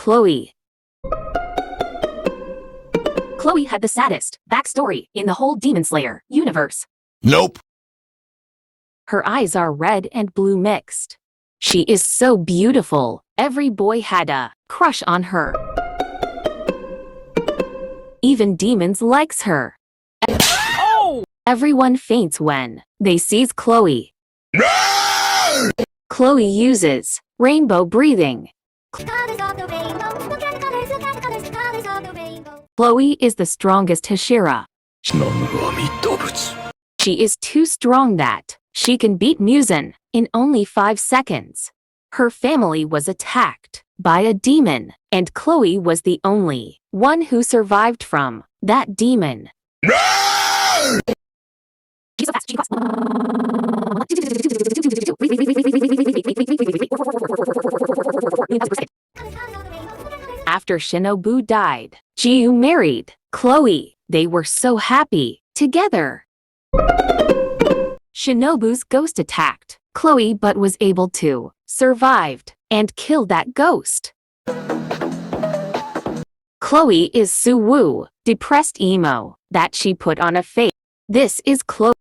Chloe. Chloe had the saddest backstory in the whole Demon Slayer universe. Nope. Her eyes are red and blue mixed. She is so beautiful. Every boy had a crush on her. Even demons likes her. Oh! Everyone faints when they sees Chloe. No! Chloe uses rainbow breathing. Chloe is the strongest Hashira. She is too strong that she can beat Muzan in only 5 seconds. Her family was attacked by a demon, and Chloe was the only one who survived from that demon. No! She's so fast. After Shinobu died, Jiu married Chloe. They were so happy together. Shinobu's ghost attacked Chloe but was able to survive and kill that ghost. Chloe is Suwoo, depressed emo that she put on a face. This is Chloe.